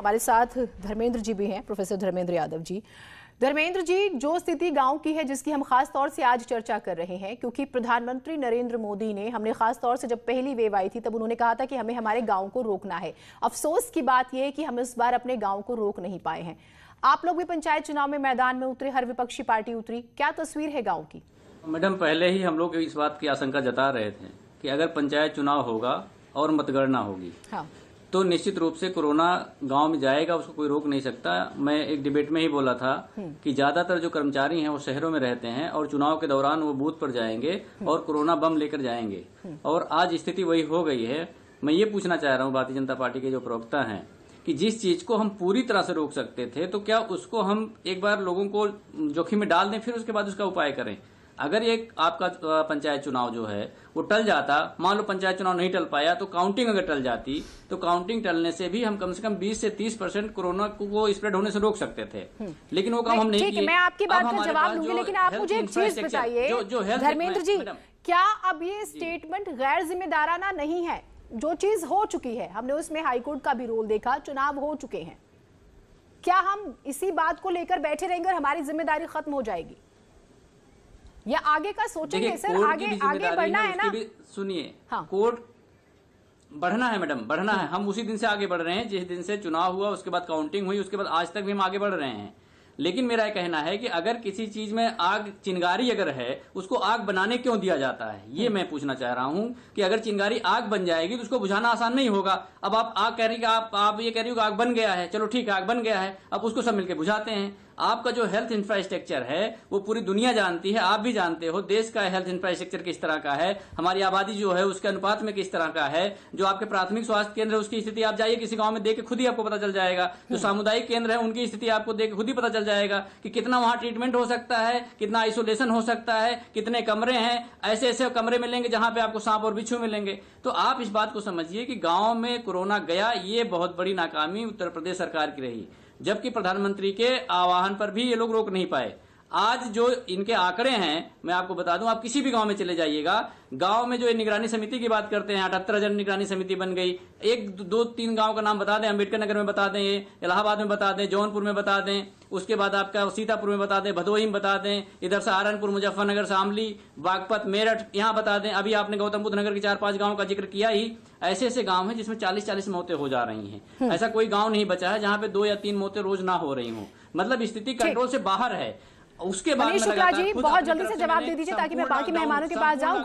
हमारे साथ धर्मेंद्र जी भी हैं, प्रोफेसर धर्मेंद्र यादव जी। धर्मेंद्र जी, जो स्थिति गांव की है जिसकी हम खास तौर से आज चर्चा कर रहे हैं, क्योंकि प्रधानमंत्री नरेंद्र मोदी ने, हमने खास तौर से जब पहली वेव आई थी तब उन्होंने कहा था कि हमें हमारे गांव को रोकना है। अफसोस की बात यह है कि हम इस बार अपने गांव को रोक नहीं पाए हैं। आप लोग भी पंचायत चुनाव में मैदान में उतरे, हर विपक्षी पार्टी उतरी, क्या तस्वीर है गाँव की? मैडम, पहले ही हम लोग इस बात की आशंका जता रहे थे कि अगर पंचायत चुनाव होगा और मतगणना होगी, हाँ, तो निश्चित रूप से कोरोना गांव में जाएगा, उसको कोई रोक नहीं सकता। मैं एक डिबेट में ही बोला था कि ज्यादातर जो कर्मचारी हैं वो शहरों में रहते हैं और चुनाव के दौरान वो बूथ पर जाएंगे और कोरोना बम लेकर जाएंगे, और आज स्थिति वही हो गई है। मैं ये पूछना चाह रहा हूँ भारतीय जनता पार्टी के जो प्रवक्ता हैं कि जिस चीज को हम पूरी तरह से रोक सकते थे, तो क्या उसको हम एक बार लोगों को जोखिम में डाल दें, फिर उसके बाद उसका उपाय करें। अगर ये आपका पंचायत चुनाव जो है वो टल जाता, मान लो पंचायत चुनाव नहीं टल पाया, तो काउंटिंग अगर टल जाती, तो काउंटिंग टलने से भी हम कम से कम 20 से 30% कोरोना को स्प्रेड होने से रोक सकते थे। लेकिन वो काम हम नहीं किए। मैं आपकी बात का जवाब दूंगी, लेकिन आप मुझे एक चीज बताइए धर्मेंद्र जी, क्या अब ये स्टेटमेंट गैर जिम्मेदाराना नहीं है? जो चीज हो चुकी है, हमने उसमें हाईकोर्ट का भी रोल देखा, चुनाव हो चुके हैं, क्या हम इसी बात को लेकर बैठे रहेंगे और हमारी जिम्मेदारी खत्म हो जाएगी, या आगे का सोचेंगे? सर, आगे बढ़ना है ना। सुनिए, हाँ, कोर्ट बढ़ना है मैडम, बढ़ना है। हम उसी दिन से आगे बढ़ रहे हैं जिस दिन से चुनाव हुआ, उसके बाद काउंटिंग हुई, उसके बाद आज तक भी हम आगे बढ़ रहे हैं। लेकिन मेरा यह कहना है कि अगर किसी चीज में आग, चिंगारी अगर है, उसको आग बनाने क्यों दिया जाता है, ये मैं पूछना चाह रहा हूं कि अगर चिंगारी आग बन जाएगी तो उसको बुझाना आसान नहीं होगा। अब आप आग कह रही कि आप ये कह रही हो कि आग बन गया है, चलो ठीक है, आग बन गया है, अब उसको सब मिलकर बुझाते हैं। आपका जो हेल्थ इंफ्रास्ट्रक्चर है वो पूरी दुनिया जानती है, आप भी जानते हो देश का हेल्थ इंफ्रास्ट्रक्चर किस तरह का है, हमारी आबादी जो है उसके अनुपात में किस तरह का है। जो आपके प्राथमिक स्वास्थ्य केंद्र है उसकी स्थिति आप जाइए किसी गांव में देख के खुद ही आपको पता चल जाएगा। जो सामुदायिक केंद्र है उनकी स्थिति आपको देख के खुद ही पता चल जाएगा कि कितना वहां ट्रीटमेंट हो सकता है, कितना आइसोलेशन हो सकता है, कितने कमरे हैं। ऐसे ऐसे कमरे मिलेंगे जहां पे आपको सांप और बिच्छू मिलेंगे। तो आप इस बात को समझिए कि गांव में कोरोना गया, ये बहुत बड़ी नाकामी उत्तर प्रदेश सरकार की रही, जबकि प्रधानमंत्री के आह्वान पर भी ये लोग रोक नहीं पाए। आज जो इनके आंकड़े हैं, मैं आपको बता दूं, आप किसी भी गांव में चले जाइएगा, गांव में जो ये निगरानी समिति की बात करते हैं, 78,000 निगरानी समिति बन गई। एक दो तीन गांव का नाम बता दें, अम्बेडकर नगर में बता दें, इलाहाबाद में बता दें, जौनपुर में बता दें, उसके बाद आपका सीतापुर में बता दें, भदोही में बता दें, इधर सहारनपुर, मुजफ्फरनगर, शामली, बागपत, मेरठ, यहाँ बता दें। अभी आपने गौतम बुद्ध नगर के 4-5 गाँव का जिक्र किया ही। ऐसे ऐसे गांव हैं जिसमें 40-40 मौतें हो जा रही हैं। ऐसा कोई गांव नहीं बचा है जहां पे 2 या 3 मौतें रोज ना हो रही हों। मतलब स्थिति कंट्रोल से बाहर है। उसके बाद शुक्ला जी, बहुत जल्दी से जवाब दे दीजिए ताकि मैं बाकी मेहमानों के पास जाऊं।